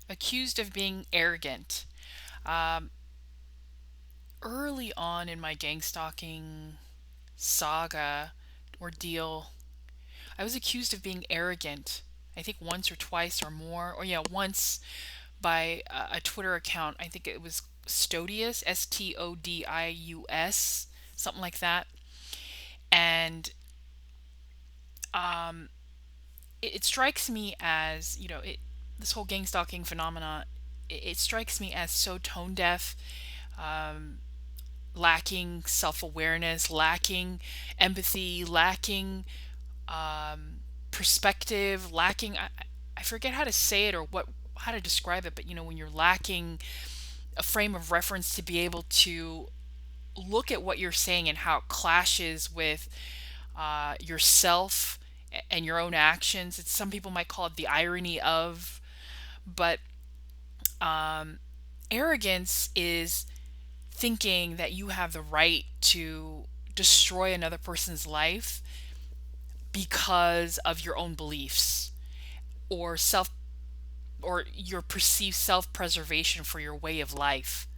Accused of being arrogant. Um, Early on in my gang stalking saga ordeal, I was accused of being arrogant. I think once or twice or more, or yeah, once by a Twitter account. I think it was Stodius, Stodius, something like that. And um, it strikes me as, this whole gang stalking phenomena, it strikes me as so tone deaf, um, lacking self awareness, lacking empathy, lacking perspective, lacking. I forget how to say it or how to describe it, but when you're lacking a frame of reference to be able to look at what you're saying and how it clashes with yourself and your own actions. It's some people might call it the irony of, but um, arrogance is thinking that you have the right to destroy another person's life because of your own beliefs or or your perceived self-preservation for your way of life.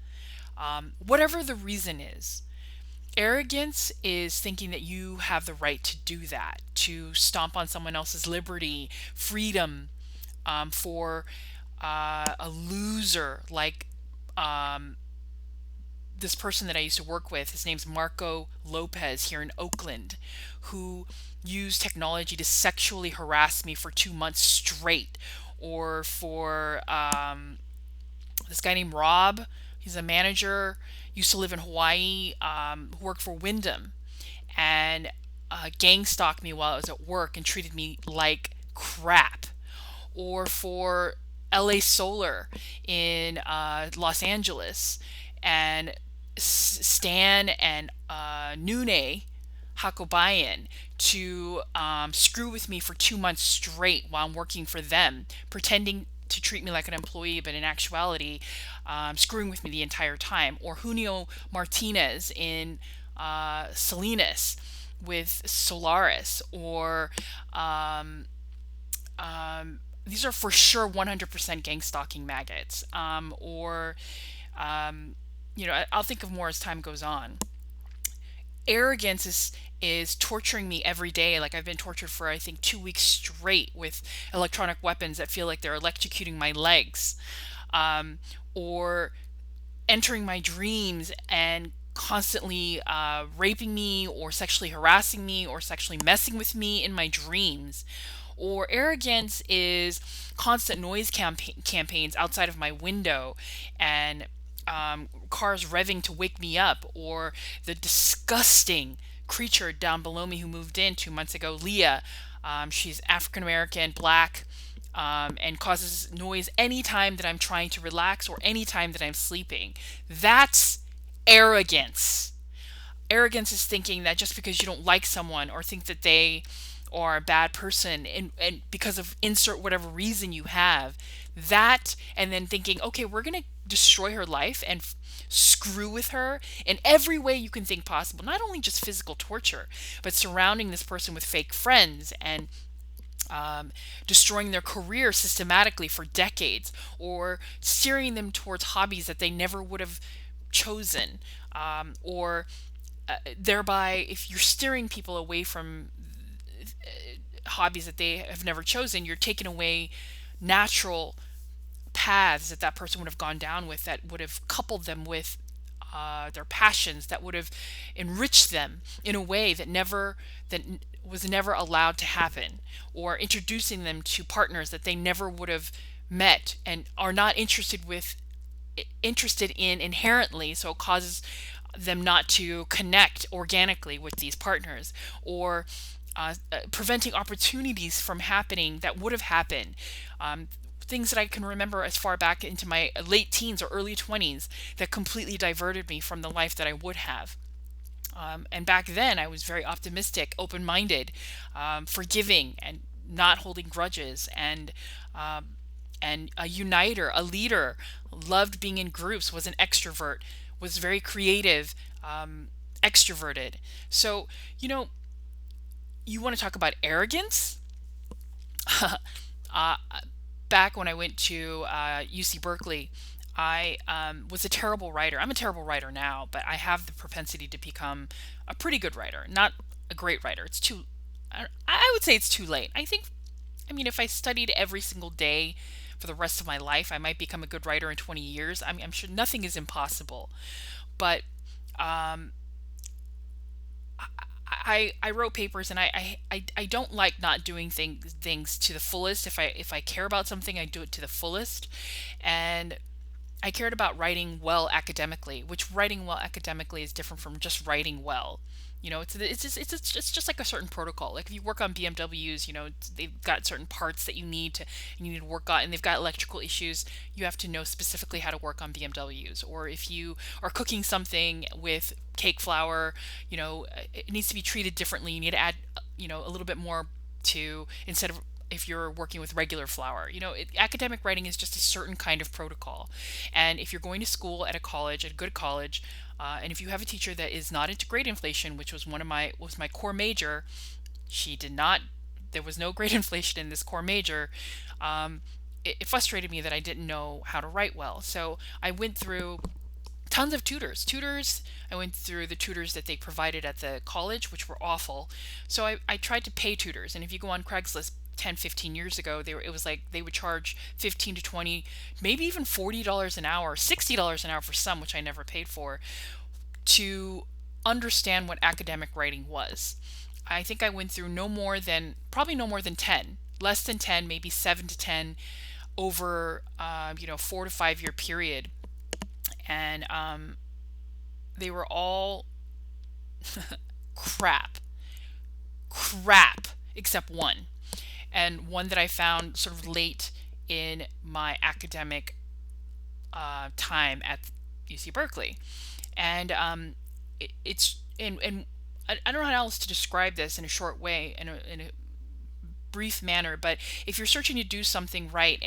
Whatever the reason is, arrogance is thinking that you have the right to do that, to stomp on someone else's liberty, freedom, for a loser like um, this person that I used to work with. His name's Marco Lopez here in Oakland, who used technology to sexually harass me for 2 months straight. Or for this guy named Rob. He's a manager, used to live in Hawaii, who worked for Wyndham, and gang stalked me while I was at work and treated me like crap. Or for LA Solar in Los Angeles, and Stan and Nune Hakobayan to screw with me for 2 months straight while I'm working for them, pretending to treat me like an employee, but in actuality, screwing with me the entire time. Or Junio Martinez in Salinas with Solaris. Or these are for sure 100% gang stalking maggots. Or I'll think of more as time goes on. Arrogance is torturing me every day. Like I've been tortured for I think 2 weeks straight with electronic weapons that feel like they're electrocuting my legs, or entering my dreams and constantly raping me or sexually harassing me or sexually messing with me in my dreams. Or arrogance is constant noise campaigns outside of my window, and cars revving to wake me up. Or the disgusting creature down below me who moved in 2 months ago, Leah. She's African American, black, and causes noise anytime that I'm trying to relax or anytime that I'm sleeping. That's arrogance. Arrogance is thinking that just because you don't like someone or think that they are a bad person, and because of insert whatever reason you have, that, and then thinking, okay, we're going to destroy her life and screw with her in every way you can think possible. Not only just physical torture, but surrounding this person with fake friends and destroying their career systematically for decades, or steering them towards hobbies that they never would have chosen, or thereby, if you're steering people away from hobbies that they have never chosen, you're taking away natural paths that that person would have gone down with, that would have coupled them with their passions, that would have enriched them in a way that was never allowed to happen. Or introducing them to partners that they never would have met and are not interested in inherently, so it causes them not to connect organically with these partners. Or preventing opportunities from happening that would have happened. Things that I can remember as far back into my late teens or early 20s that completely diverted me from the life that I would have. And back then, I was very optimistic, open minded, forgiving, and not holding grudges, and a uniter, a leader, loved being in groups, was an extrovert, was very creative, extroverted. So, you want to talk about arrogance? uh, back when I went to UC Berkeley, I was a terrible writer. I'm a terrible writer now, but I have the propensity to become a pretty good writer, not a great writer. It's too, I would say it's too late. I mean, if I studied every single day for the rest of my life, I might become a good writer in 20 years. I'm sure nothing is impossible, but um, I wrote papers, and I don't like not doing things to the fullest. If I care about something, I do it to the fullest. And I cared about writing well academically, which writing well academically is different from just writing well. It's just like a certain protocol. Like if you work on BMWs, they've got certain parts that you need to work on, and they've got electrical issues. You have to know specifically how to work on BMWs. Or if you are cooking something with cake flour, it needs to be treated differently. You need to add, a little bit more to, instead of if you're working with regular flour. Academic writing is just a certain kind of protocol. And if you're going to school at a college, at a good college, and if you have a teacher that is not into grade inflation, which was my core major, she did not. There was no grade inflation in this core major. It frustrated me that I didn't know how to write well. So I went through tons of tutors. I went through the tutors that they provided at the college, which were awful. So I tried to pay tutors. And if you go on Craigslist 10, 15 years ago, it was like they would charge 15 to 20, maybe even $40 an hour, $60 an hour for some, which I never paid for, to understand what academic writing was. I think I went through probably no more than 10, less than 10, maybe 7 to 10 over, 4 to 5 year period. And they were all crap, crap, except one. And one that I found sort of late in my academic time at UC Berkeley. And and I don't know how else to describe this in a short way, in a brief manner, but if you're searching to do something right,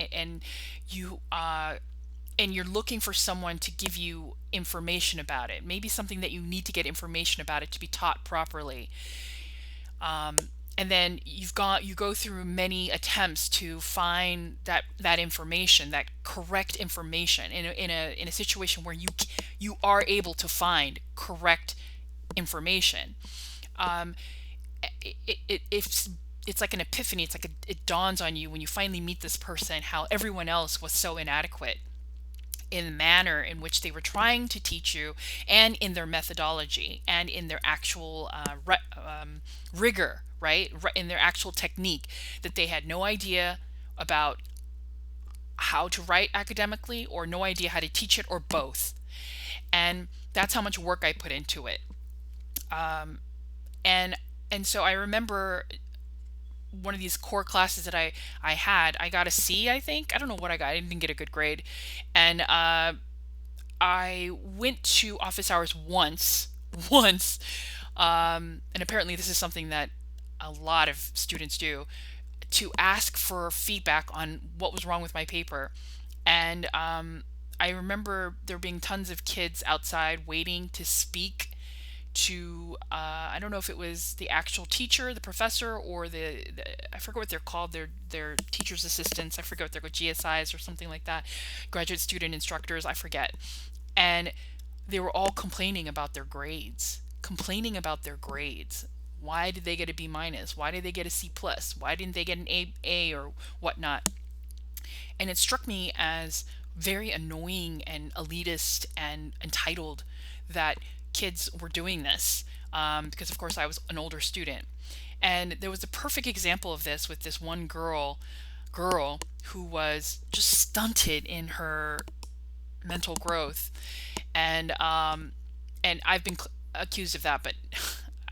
you and you're looking for someone to give you information about it, maybe something that you need to get information about it to be taught properly, and then you go through many attempts to find that information, that correct information, in a situation where you are able to find correct information. um, it's like an epiphany. It's like it dawns on you when you finally meet this person how everyone else was so inadequate in the manner in which they were trying to teach you, and in their methodology, and in their actual rigor, right? In their actual technique, that they had no idea about how to write academically, or no idea how to teach it, or both. And that's how much work I put into it. Um, and so I remember one of these core classes that I had, I got a C, I think. I don't know what I got. I didn't get a good grade. And I went to office hours once, once, and apparently this is something that a lot of students do, to ask for feedback on what was wrong with my paper. And I remember there being tons of kids outside waiting to speak to, I don't know if it was the actual teacher, the professor, or I forget what they're called, their teachers assistants. I forget what they're called, GSIs or something like that, graduate student instructors, I forget. And they were all complaining about their grades, Why did they get a B minus? Why did they get a C plus? Why didn't they get an A or whatnot? And it struck me as very annoying and elitist and entitled that kids were doing this, because of course I was an older student. And there was a perfect example of this with this one girl who was just stunted in her mental growth. And I've been accused of that, but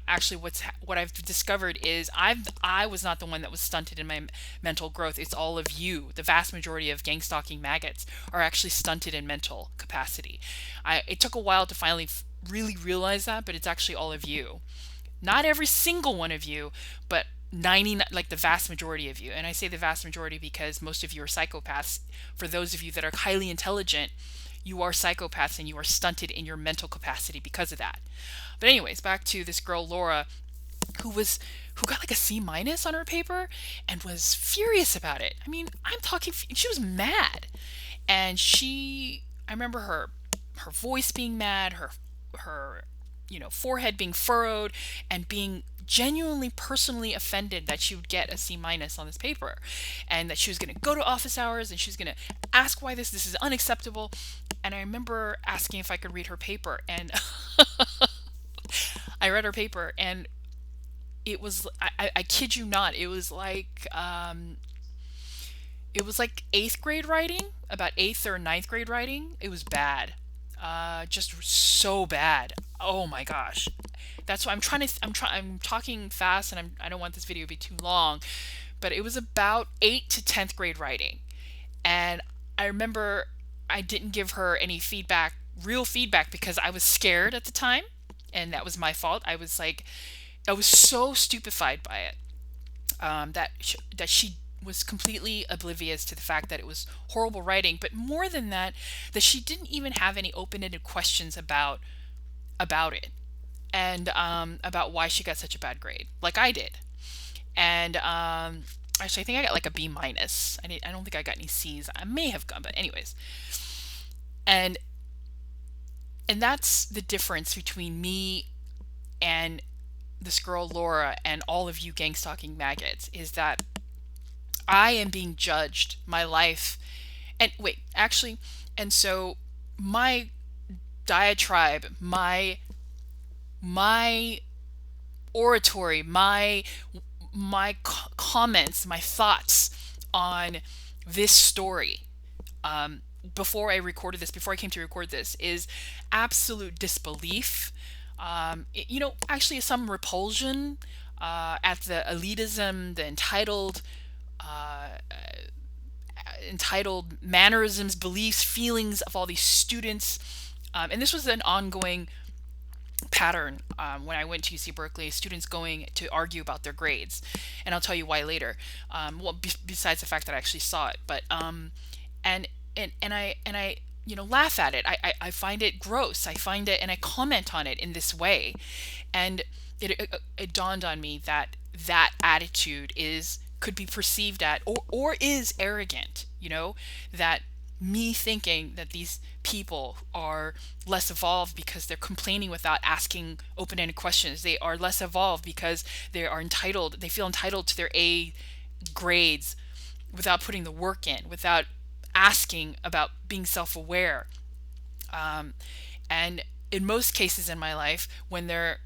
actually what I've discovered is I was not the one that was stunted in my mental growth. It's all of you. The vast majority of gangstalking maggots are actually stunted in mental capacity. It took a while to finally really realize that, but it's actually all of you. Not every single one of you, but 90, like the vast majority of you. And I say the vast majority because most of you are psychopaths. For those of you that are highly intelligent, you are psychopaths, and you are stunted in your mental capacity because of that. But anyways, back to this girl Laura, who was who got like a C minus on her paper and was furious about it. I mean, I'm talking, she was mad. And I remember her voice being mad, her forehead being furrowed, and being genuinely personally offended that she would get a C minus on this paper, and that she was going to go to office hours and she was going to ask why this is unacceptable. And I remember asking if I could read her paper, and I read her paper, and it was, I kid you not, it was like eighth grade writing, about eighth or ninth grade writing. It was bad, just so bad. Oh my gosh. That's why I'm talking fast, and I don't want this video to be too long, but it was about 8th to 10th grade writing. And I remember I didn't give her any feedback, real feedback, because I was scared at the time, and that was my fault. I was so stupefied by it, that she was completely oblivious to the fact that it was horrible writing, but more than that, that she didn't even have any open-ended questions about it, and about why she got such a bad grade, like I did. And actually, I think I got like a B minus. I don't think I got any C's. I may have gone, but anyways. And that's the difference between me and this girl Laura and all of you gang stalking maggots, is that I am being judged, my life. And wait, actually, and so my diatribe, my oratory, my comments, my thoughts on this story, before I came to record this, is absolute disbelief. Actually some repulsion at the elitism, the entitled mannerisms, beliefs, feelings of all these students. And this was an ongoing pattern when I went to UC Berkeley, students going to argue about their grades. And I'll tell you why later. Besides the fact that I actually saw it. But and I laugh at it. I find it gross. I find it, and I comment on it in this way. And it dawned on me that that attitude could be perceived at, or is arrogant, that me thinking that these people are less evolved because they're complaining without asking open-ended questions. They are less evolved because they feel entitled to their A grades without putting the work in, without asking about being self-aware. And in most cases in my life, when they're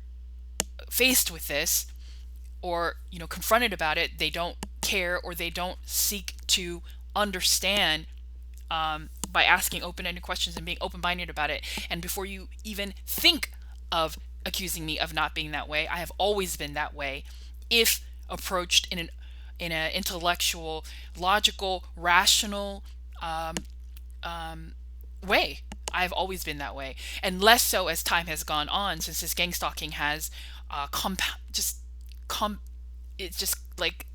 faced with this, or confronted about it, they don't care, or they don't seek to understand, by asking open-ended questions and being open-minded about it. And before you even think of accusing me of not being that way, I have always been that way, if approached in an intellectual, logical, rational way. I've always been that way, and less so as time has gone on, since this gang stalking has it's just like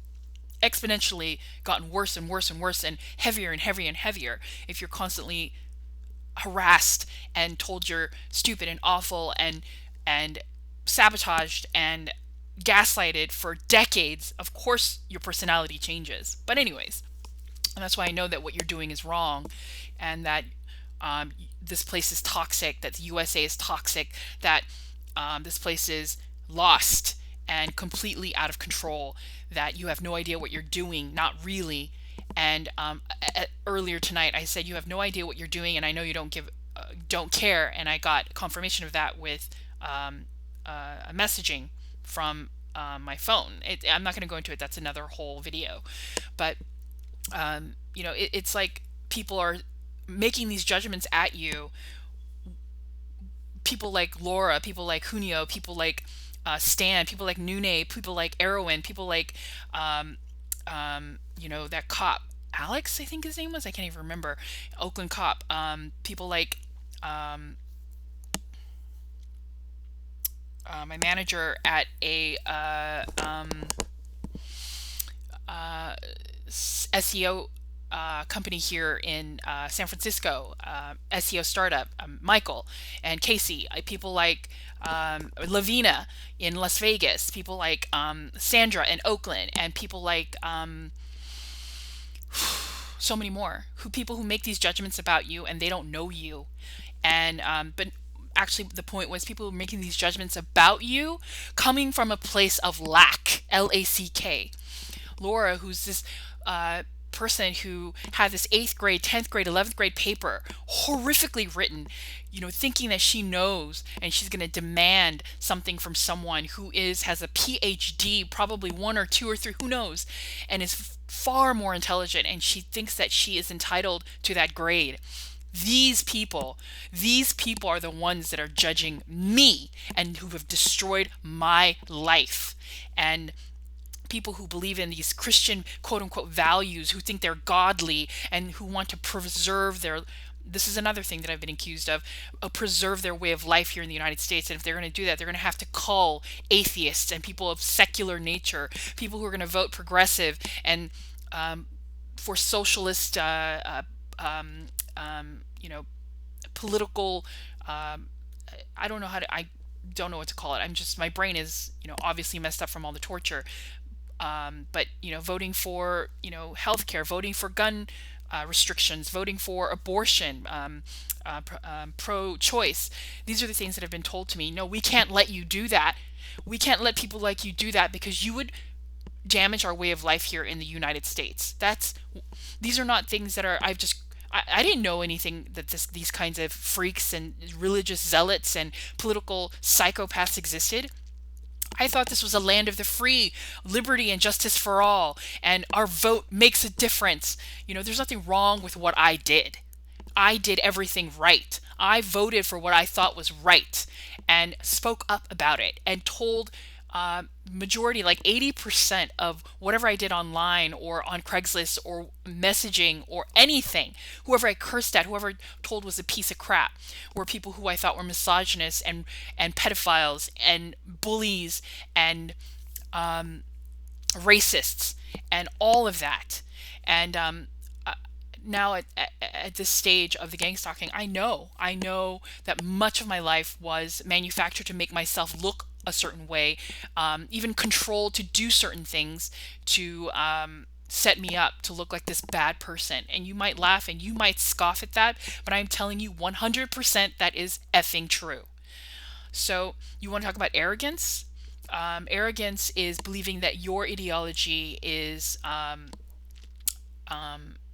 exponentially gotten worse and worse and worse, and heavier and heavier and heavier. If you're constantly harassed and told you're stupid and awful and sabotaged and gaslighted for decades, of course your personality changes. But anyways, and that's why I know that what you're doing is wrong, and that this place is toxic, that the USA is toxic, that this place is lost and completely out of control, that you have no idea what you're doing, not really. And earlier tonight I said you have no idea what you're doing, and I know you don't care, and I got confirmation of that with a messaging from my phone. I'm not going to go into it. That's another whole video. But it's like people are making these judgments at you. People like Laura, people like Junio, people like Stan, people like Nune, people like Erwin, people like that cop Alex, I think his name was. I can't even remember. Oakland cop. People like my manager at a SEO company here in San Francisco, SEO startup, Michael and Casey, people like Lavina in Las Vegas, people like Sandra in Oakland, and people like so many more, who people who make these judgments about you and they don't know you. And but actually the point was people who are making these judgments about you coming from a place of lack, Lack. Laura, who's this person who had this 8th grade, 10th grade, 11th grade paper, horrifically written, thinking that she knows and she's going to demand something from someone who has a PhD, probably one or two or three, who knows, and is far more intelligent, and she thinks that she is entitled to that grade. These people are the ones that are judging me and who have destroyed my life. And people who believe in these Christian quote unquote values, who think they're godly and who want to preserve this is another thing that I've been accused of, preserve their way of life here in the United States. And if they're going to do that, they're going to have to cull atheists and people of secular nature, people who are going to vote progressive and for socialist, political. I don't know I don't know what to call it. My brain is, obviously messed up from all the torture. But voting for healthcare, voting for gun restrictions, voting for abortion, pro-choice. These are the things that have been told to me. No, we can't let you do that. We can't let people like you do that because you would damage our way of life here in the United States. These are not things that I didn't know anything that these kinds of freaks and religious zealots and political psychopaths existed. I thought this was a land of the free, liberty and justice for all, and our vote makes a difference. There's nothing wrong with what I did. I did everything right. I voted for what I thought was right and spoke up about it and told majority, like 80% of whatever I did online or on Craigslist or messaging or anything, whoever I cursed at, whoever I told was a piece of crap, were people who I thought were misogynists and pedophiles and bullies and racists and all of that. And now at this stage of the gang stalking, I know that much of my life was manufactured to make myself look a certain way, even controlled to do certain things to set me up to look like this bad person. And you might laugh and you might scoff at that, but I'm telling you 100% that is effing true. So you want to talk about arrogance? Arrogance is believing that your ideology is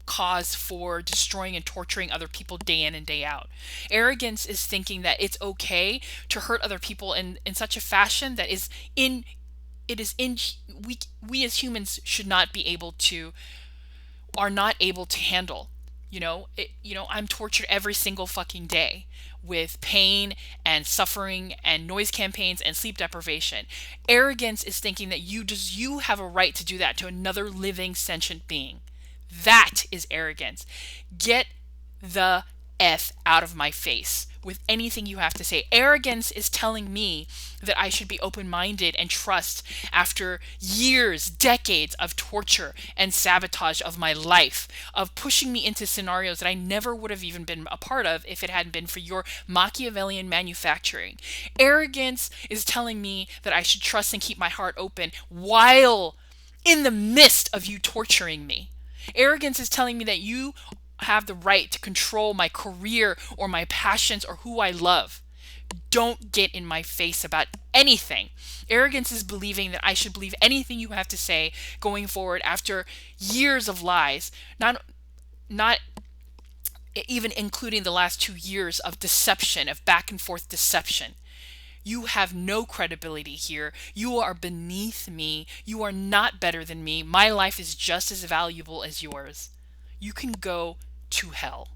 cause for destroying and torturing other people day in and day out. Arrogance is thinking that it's okay to hurt other people in such a fashion that we as humans should not be able to, are not able to handle. I'm tortured every single fucking day with pain and suffering and noise campaigns and sleep deprivation. Arrogance is thinking that you have a right to do that to another living sentient being. That is arrogance. Get the F out of my face with anything you have to say. Arrogance is telling me that I should be open-minded and trust after years, decades of torture and sabotage of my life, of pushing me into scenarios that I never would have even been a part of if it hadn't been for your Machiavellian manufacturing. Arrogance is telling me that I should trust and keep my heart open while in the midst of you torturing me. Arrogance is telling me that you have the right to control my career or my passions or who I love. Don't get in my face about anything. Arrogance is believing that I should believe anything you have to say going forward after years of lies, not even including the last 2 years of deception, of back and forth deception. You have no credibility here. You are beneath me. You are not better than me. My life is just as valuable as yours. You can go to hell.